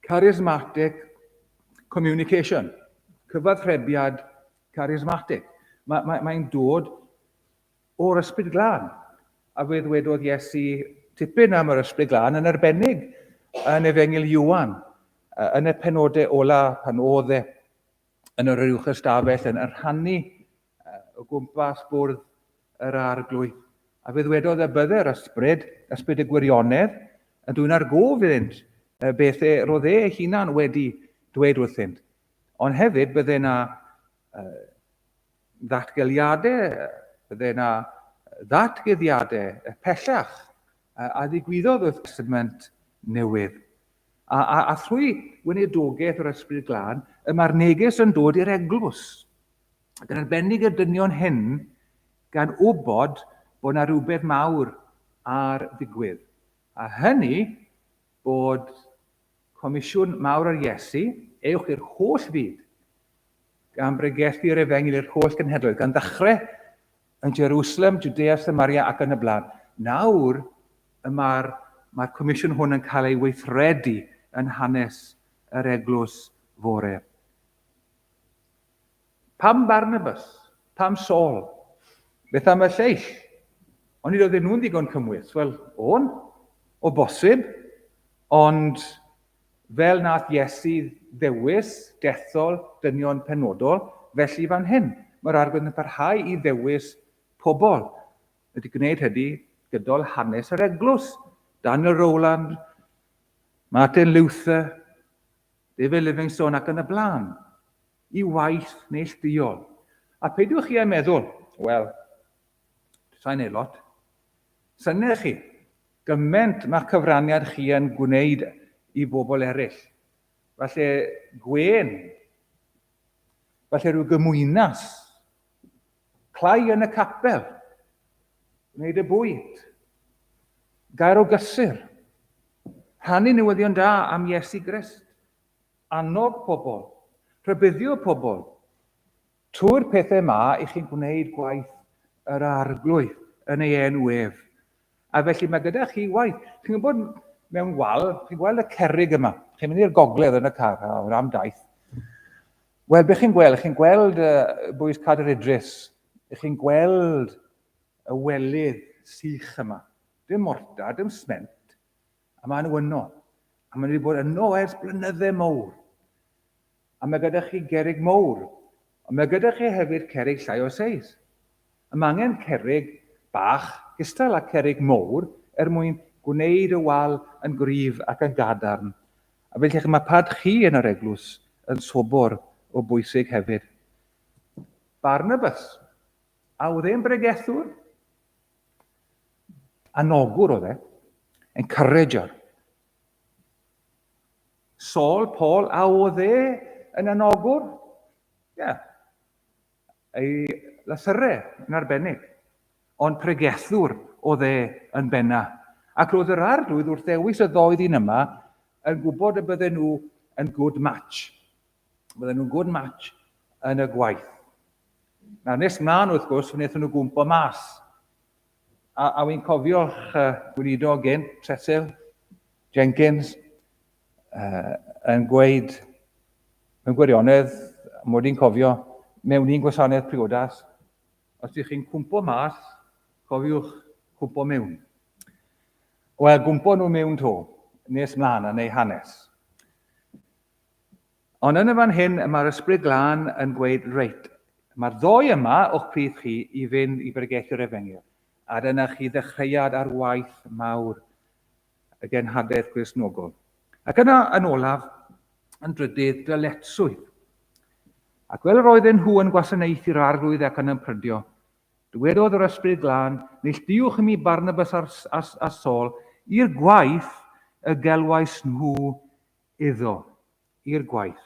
charismatic communication, cyfathrebiad charismatic. Mae'n dod o'r ysbryd glân. A fe ddwedodd Iesu tipyn am yr ysbryd glân yn arbennig yn Efengil Iwan, yn y penodau ola pan oedd yn yr uwch ystafell yn rhannu o gwmpas bwrdd yr arglwydd. A fe ddwedodd y bydde'r ysbryd y gwirionedd, yn dwi'n argof iddynt bethau roedd ei hunan wedi dweud wrthynt. Ond hefyd bydde yna ddatgeliadau, bydde yna ddatgyddiadau pellach a ddigwyddodd wrth Testament newydd. A thrwy wenedogaeth yr ysbryd glân, mae'r neges yn dod i'r eglwys. Ac yn arbennig y dynion hyn gan wybod bod yna rhywbeth mawr ar ddigwydd. A hynny bod comisiwn mawr ar Iesu, ewch i'r holl fyd, gan bregethu'r Efengil i'r holl genhedloedd, gan ddechrau yn Jerusalem, Judea, Samaria ac yn y blaen. Nawr, mae'r comisiwn hwn yn cael ei weithredu yn hanes yr eglwys fore. Pam Barnabas? Pam Saul? Beth am y lleill? Ond nid oedden nhw'n ddigon cymwys. Wel, o bosib, ond fel nath Iesu ddewis, dethol, dynion penodol, felly fan hyn, mae'r arglwydd yn parhau i ddewis pobl. Wedi gwneud hynny gydol hanes yr eglwys. Daniel Rowland, Martin Luther, David Livingstone ac yn y blaen. I waith neilltuol. A peidiwch chi a meddwl, wel, sa'n ei lot. Synnech chi, gymaint mae'ch cyfraniad chi yn gwneud i bobl eraill. Falle gwen, falle rhyw gymwynas, clai yn y capel, gwneud y bwyd, gair o gysur, rhannu newyddion da am Iesu Grist, annog pobl, rhybuddio pobl, trwy'r pethau yma i chi'n gwneud gwaith yr arglwydd yn ei enw ef. A felly mae gyda chi waith. Chi'n gwybod mewn wal, chi'n gweld y cerrig yma. Chi'n mynd i'r gogledd yn y car, o'r am daith. Wel, beth chi'n gweld? Chi'n gweld bwys Cader Idris. Chi'n gweld y welydd sych yma. Dim morta, dim sment, a maen nhw yno. A maen nhw wedi bod yno ers blynyddau mawr. A mae gyda chi gerrig mawr, ond mae gyda chi hefyd cerrig llai o seis. A mae angen cerrig bach, gystal â cerrig mawr, mwyn gwneud y wal yn gryf ac yn gadarn. A felly mae pad chi yn yr eglwys yn sobor o bwysig hefyd. Barnabas, a oedd e'n bregethwr? Anogwr oedd e, encourager. Saul, Paul, a oedd e yn anogwr? Ie. Ei lasyrau yn arbennig. Ond pregethwr oedd e yn benna. Ac roedd yr arglwydd wrth ddewis y ddoi ddyn yma yn gwybod y bydden nhw yn good match. Bydden nhw'n good match yn y gwaith. Nawr, nes mlaen wrth gwrs, wnaethon nhw gwmpo mas. A wy'n cofio'ch gweinidog gynt, Cecil Jenkins, yn gweud, mewn gwirionedd, mod i'n cofio, mewn un gwasanaeth priodas, os ydych chi'n cwmpo mas, cofiwch cwmpo mewn. Wel, gwmpo nhw mewn to, nes mlaen yn ei hanes. Ond yn y fan hyn, mae'r ysbryd glân yn gweud, reit, mae'r ddoi yma o'ch pryd chi i fynd i bregethwr Efengyl. A dyna chi ddechreuad ar waith mawr y genhadaeth Gristnogol. Ac yna yn olaf, yn drydydd, dyletswydd. Ac fel yr oedden nhw yn gwasanaethu'r arglwydd ac yn ympryddio, dywedodd yr ysbryd glân, neilltuwch imi Barnabas a Saul i'r gwaith y gelwais nhw iddo, i'r gwaith.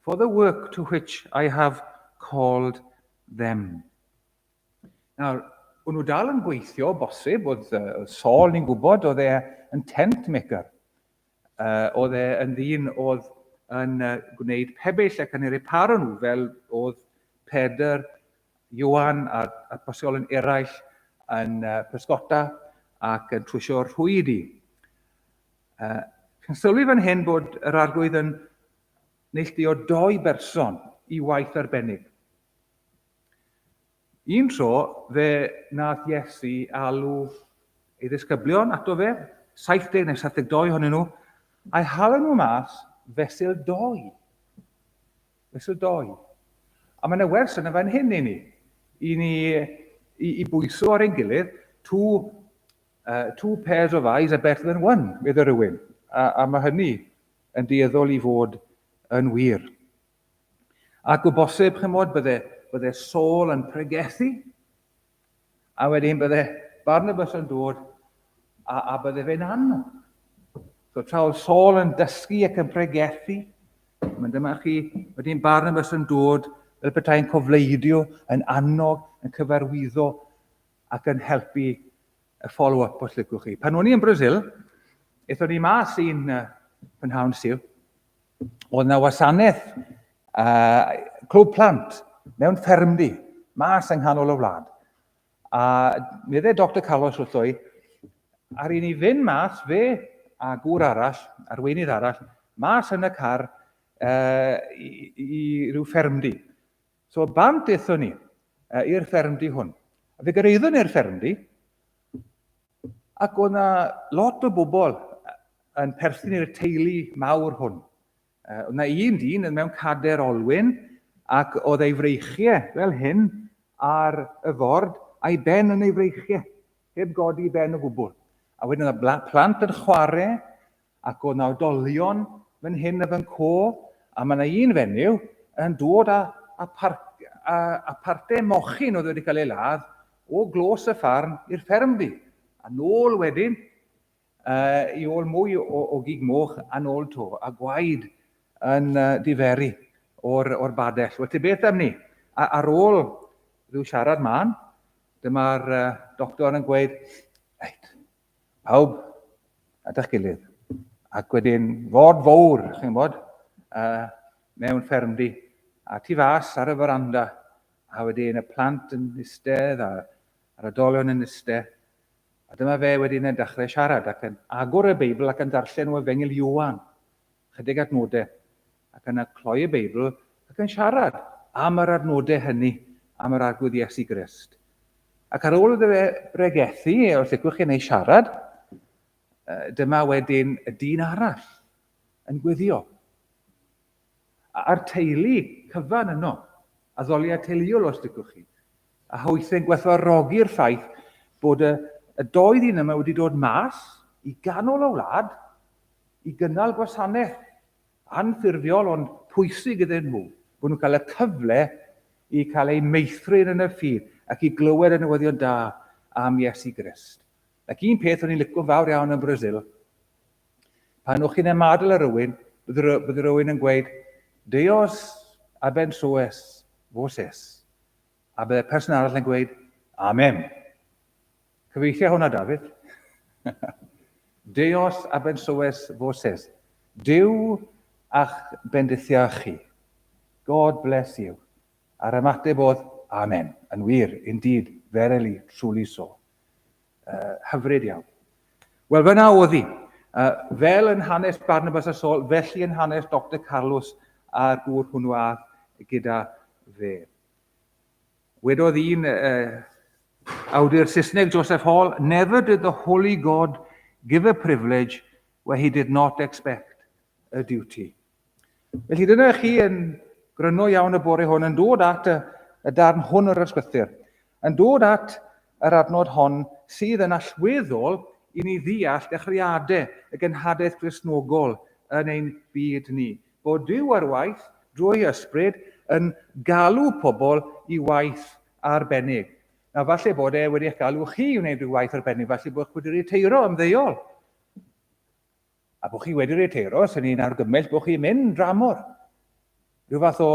For the work to which I have called them. Nawr, o'n nhw dal yn gweithio, bosib, oedd Saul ni'n gwybod, oedd e yn tent maker. Oedd e yn ddyn oedd yn gwneud pebyll ac yn ei reparo nhw, fel oedd Pedr, Ioan a'r pasiolen eraill yn pysgota ac yn trwysio'r rhwyd i. Chi'n sylwi fan hyn bod yr arglwydd yn neilltuo 2 berson i waith arbennig. Un tro, fe nath Iesu alw ei ddisgyblion ato fe, 70 neu 72 ohonyn nhw, a'i hala nhw mas fesul 2. Fesul 2. A mae yna wers yna fan hyn i ni bwyso ar ein gilydd, two pairs of eyes are better than one, fydd rhywun. A mae hynny yn dueddol i fod yn wir. Ac o bosib, chymod, bydde Saul yn pregethu, a wedyn bydde Barnabas yn dod, a bydde fe'n annog. So tra oedd Saul yn dysgu ac yn pregethu, mae dyma chi, wedyn Barnabas yn dod, fel petai'n cofleidio, yn annog, yn cyfarwyddo, ac yn helpu y follow-up os licwch chi. Pan o'n i yn Brasil, eithon ni mas i'n prynhawn Sul, oedd yna wasanaeth, clwb plant, mewn ffermdy, mas yng nghanol y wlad. A medde Dr Carlos wrtho i, ar un i fynd mas, fe a gŵr arall, arweinydd arall, mas yn y car i ryw ffermdy. So bant eithon ni i'r ffermdy hwn. A fe gyrraeddon ni'r ffermdy, ac oedd yna lot o bobl yn perthyn i'r teulu mawr hwn. Oedd yna un dyn yn mewn cader olwyn, ac oedd ei freichiau fel hyn ar y ford, a'i ben yn ei freichiau, heb godi ben o gwbl. A wedyn oedd y plant yn chwarae, ac oedd yna odolion fan hyn y fan co, a mae yna un fenyw yn dod a partau mochyn oedd wedi cael ei ladd o glos y ffarm i'r ffermdy. A nôl wedyn, i ôl mwy o gig moch a nôl to, a gwaed yn diferu o'r badell. Wel, te beth am ni? Ar ôl rhyw siarad man, dyma'r doctor yn gweud, reit, pawb, ydych gilydd. Ac wedyn, fod fawr, chi'n bod, mewn ffermdy, a tu fas ar y veranda, a wedyn y plant yn istedd, a'r adolion yn istedd, a dyma fe wedyn yn dechrau siarad, ac yn agor y Beibl ac yn darllen o Efengyl Ioan, chydig adnodau, ac yn cloi y Beibl ac yn siarad am yr adnodau hynny, am yr arglwydd Iesu Grist. Ac ar ôl iddo fe bregethu, os licwch chi neu siarad, dyma wedyn y dyn arall yn gweddio. A'r teulu cyfan yno, addoliad teuluol os licwch chi, a hwythau'n gwerthfawrogi'r ffaith bod y dou ddyn yma wedi dod mas i ganol y wlad i gynnal gwasanaeth anffurfiol ond pwysig iddyn nhw, bod nhw'n cael y cyfle i cael ei meithrin yn y ffydd ac i glywed y newyddion da am Iesu Grist. Ac un peth o'n i'n licio fawr iawn yn Brasil, pan o'ch chi'n ymadel ar rywun, bydd rywun yn gweud, Deus abençoes voses. A bydd y person arall yn gweud, Amen. Cyfeithio hwnna, Dafydd. Deus abençoes voses. Dyw a'ch bendithio chi. God bless you. A'r ymateb oedd, Amen. Yn wir, indeed, verily, truly so. Hyfryd iawn. Wel, fyna oedd hi. Fel yn hanes Barnabas a Saul, felly yn hanes Dr Carlos a'r gŵr hwnnw a gyda fe. Wedodd un awdur Saesneg Joseph Hall, never did the Holy God give a privilege where he did not expect a duty. Felly dyna chi yn gryno iawn y bore hwn yn dod at y darn hwn o'r ysgwythyr, yn dod at yr adnod hon sydd yn allweddol i ni ddeall dechreuadau y genhadaeth Gristnogol yn ein byd ni. Bod Duw ar waith drwy ysbryd yn galw pobl i waith arbennig. Na falle bod wedi eich galw chi i wneud rhyw waith arbennig, falle bod chi wedi reteiro ymddeol. A bod chi wedi reteiro, sy'n ni'n argymell bod chi'n mynd dramor. Rhyw fath o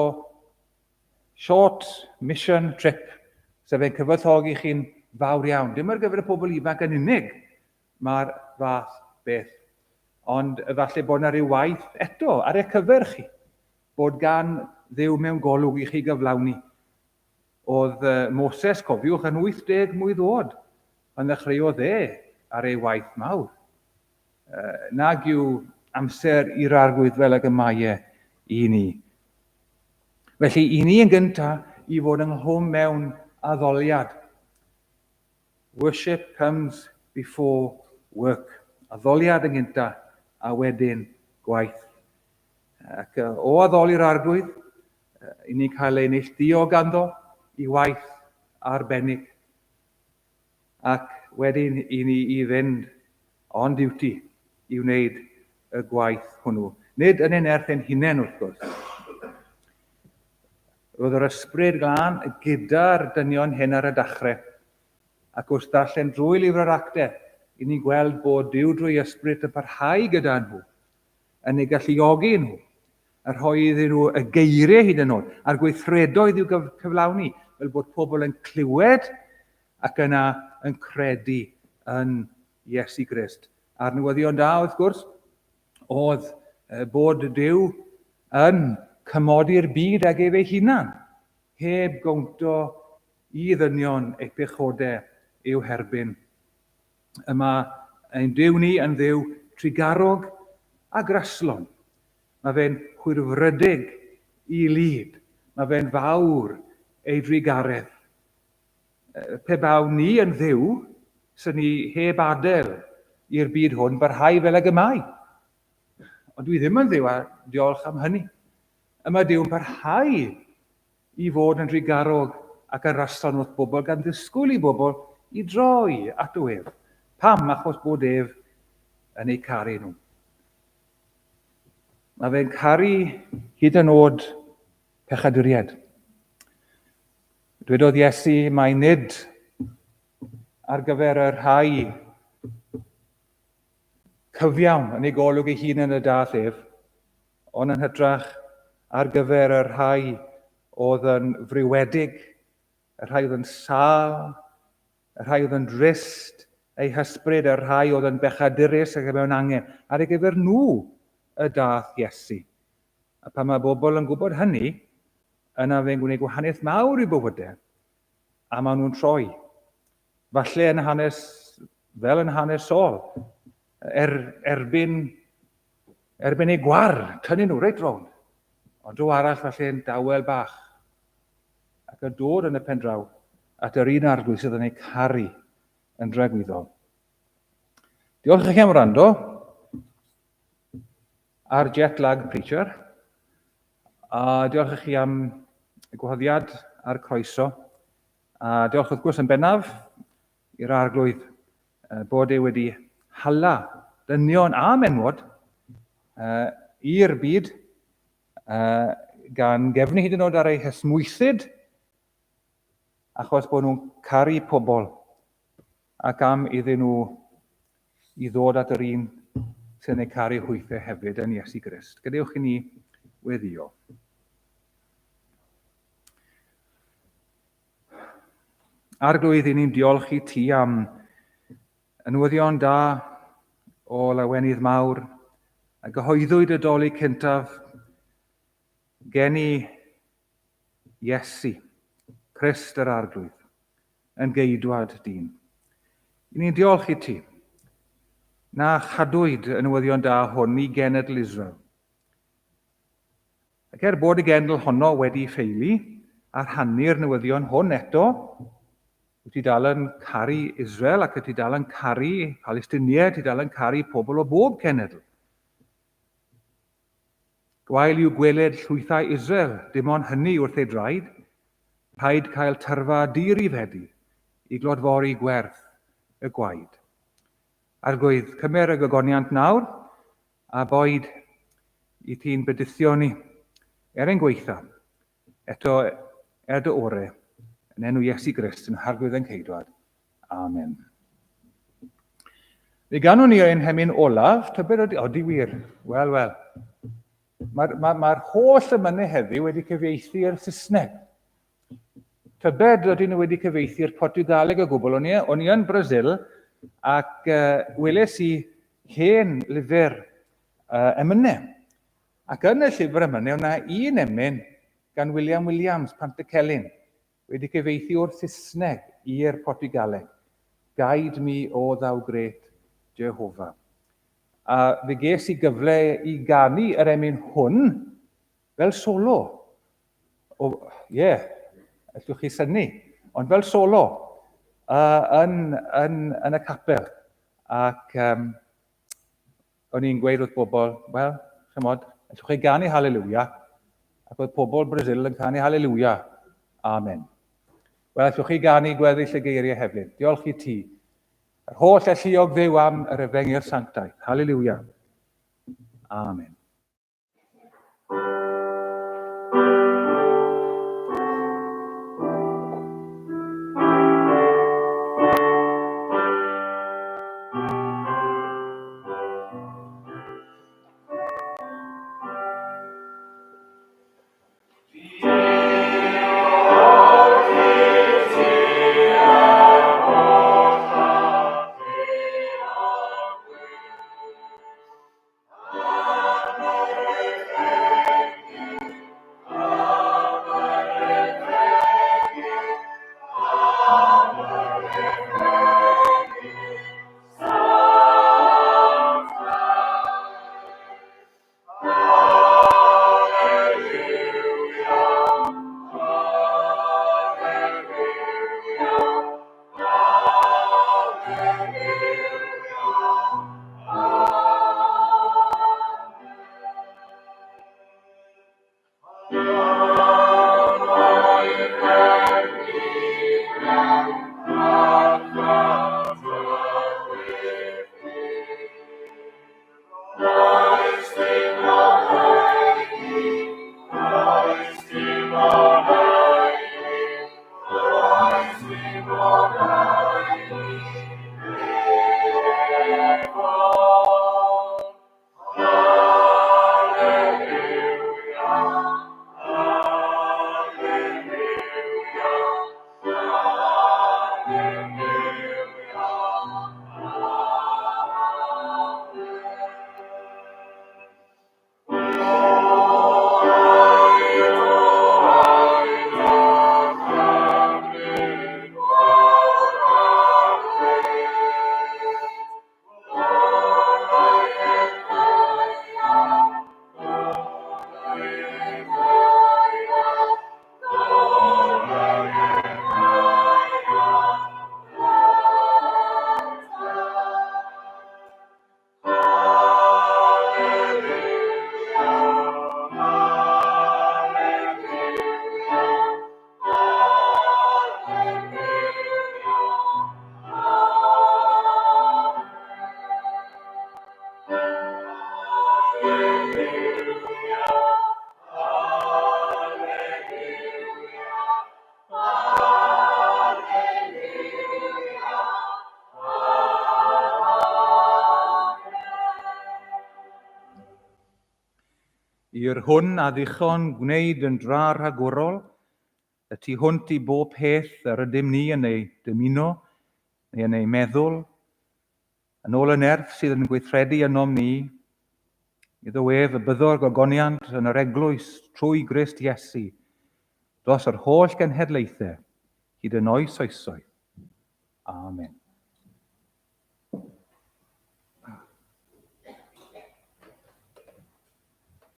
short mission trip, sef e'n cyfoethogi chi'n fawr iawn. Dim ar gyfer y pobl ifanc yn unig, mae'r fath beth. Ond falle bod yna rhyw waith eto ar eich cyfer chi, bod gan Dduw mewn golwg i chi gyflawni. Oedd Moses, cofiwch, yn 80 mlwydd oed, yn ddechreuodd ar ei waith mawr. Nag yw amser i'r arglwydd fel y gymau i ni. Felly, i ni yn gyntaf i fod ynghlwm mewn addoliad. Worship comes before work. Addoliad yn gyntaf a wedyn gwaith. Ac o addoli'r arglwydd, i ni cael ei neilltuo ganddo i waith arbennig. Ac wedyn i ni i fynd on duty i wneud y gwaith hwnnw. Nid yn ein erth ein hunain wrth gwrs. Roedd yr ysbryd glân gyda'r dynion hyn ar y dechrau. Ac wrth darllen drwy lyfr yr actau, i ni gweld bod Duw drwy ysbryd yn parhau gyda nhw, yn ei galluogi nhw, a rhoi iddyn nhw y geiriau hyd yn oed, a'r gweithredoedd i'w cyflawni, fel bod pobl yn clywed ac yna yn credu yn Iesu Grist. A'r newyddion da, wrth gwrs, oedd bod Duw yn cymodi'r byd ag ef ei hunan, heb gownto i ddynion eich pechodau i'w herbyn. Yma ein Duw ni yn Dduw trigarog a graslon. Mae fe'n chwirfrydig i lyd. Mae fe'n fawr ei drigaredd. Pe baw ni yn Dduw, sy'n ni heb adael i'r byd hwn barhau fel y gymau. Ond dwi ddim yn Dduw a diolch am hynny. Yma Dyw'n parhau i fod yn drigarog ac yn raston wrth bobl gan ddisgwyl i bobl i droi at o ef. Pam? Achos bod ef yn ei caru nhw. Mae fe'n caru hyd yn oed pechaduried. Dwedodd Iesu mai nid ar gyfer y rhai cyfiawn yn ei golwg ei hun yn y dath ef, ond yn hytrach ar gyfer y rhai oedd yn frywedig, y rhai oedd yn sâl, y rhai oedd yn drist, eu hysbryd, y rhai oedd yn bechadurus ac mewn angen. Ar ei gyfer nhw y dath Iesu. A pan mae bobl yn gwybod hynny, yna fe'n gwneud gwahaniaeth mawr i bywydau, a maen nhw'n troi. Falle yn hanes, fel yn hanes Saul, erbyn ei gwar, tynnu nhw reit rown. Ond dro arall falle'n dawel bach. Ac yn dod yn y pen draw, at yr un arglwydd sydd yn ei caru yn dragwyddol. Diolch i chi am wrando ar Jet Lag Preacher, a diolch i chi am y gwahoddiad a'r croeso, a diolch wrth gwrs yn bennaf i'r arglwydd bod e wedi hala dynion a menwod i'r byd gan gefnu hyd yn oed ar ei hysmwythyd achos bod nhw'n caru pobl ac am iddyn nhw i ddod at yr un sy'n ei caru hwythau hefyd yn Iesu Grist. Gadewch i ni weddio. Arglwydd, i ni'n diolch i ti am y newyddion da o lawenydd mawr a gyhoeddwyd y doli cyntaf gen i Iesu, Crist yr arglwydd, yn geidwad dyn. I ni'n diolch i ti na chadwyd y newyddion da hwn i genedl Israel. Ac bod y genedl honno wedi ffeili a rhannu'r newyddion hwn eto, wyt ti dal yn caru Israel ac wyt ti dal yn caru Palestiniaid, ti dal yn caru pobl o bob cenedl. Gwael yw gweled llwythau Israel, dim ond hynny wrth ei draed, rhaid cael tyrfa dirifedu i glodfori gwerth y gwaed. Arglwydd, cymer y gogoniant nawr, a boed i ti'n bedithio ni ein gweitha, eto dy ore, yn enw Iesu Grist yn harglwydd yn ceidwad. Amen. Fe ganwn ni ein hemyn olaf, tybed odi wir. Wel. Mae'r holl ymynau heddiw wedi cyfieithu i'r Saesneg. Tybed ydyn nhw wedi cyfieithu'r Portugaleg o gwbl. O'n i yn Brasil ac weles i hen lyfr emynau. Ac yn y llyfr emynau, yna un emyn gan William Williams, Pantycelyn, wedi cyfieithu o'r Saesneg i'r Portugaleg. Guide me, o thou great Jehovah. A fe ges i gyfle i ganu yr emyn hwn fel solo. Allwch chi synnu, ond fel solo yn y capel. Ac o'n i'n gweud wrth bobl, wel, chymod, allwch chi ganu Halleluia, ac oedd pobl Brasil yn canu Halleluia. Amen. Wel, allwch chi ganu gweddill y geiriau hefyd. Diolch i ti. Yr holl elluog ddew am yr efengyr sanctaidd. Halleluia. Amen. By'r hwn a ddichon gwneud yn dra rhagwrol, y tu hwnt i bob peth yr ydym ni yn ei dymuno, neu yn ei meddwl, yn ôl y nerth sydd yn gweithredu ynom ni, iddo ef y byddor gogoniant yn yr eglwys trwy Grist Iesu, dros yr holl genhedlaethau, hyd yn oes oesoedd. Amen.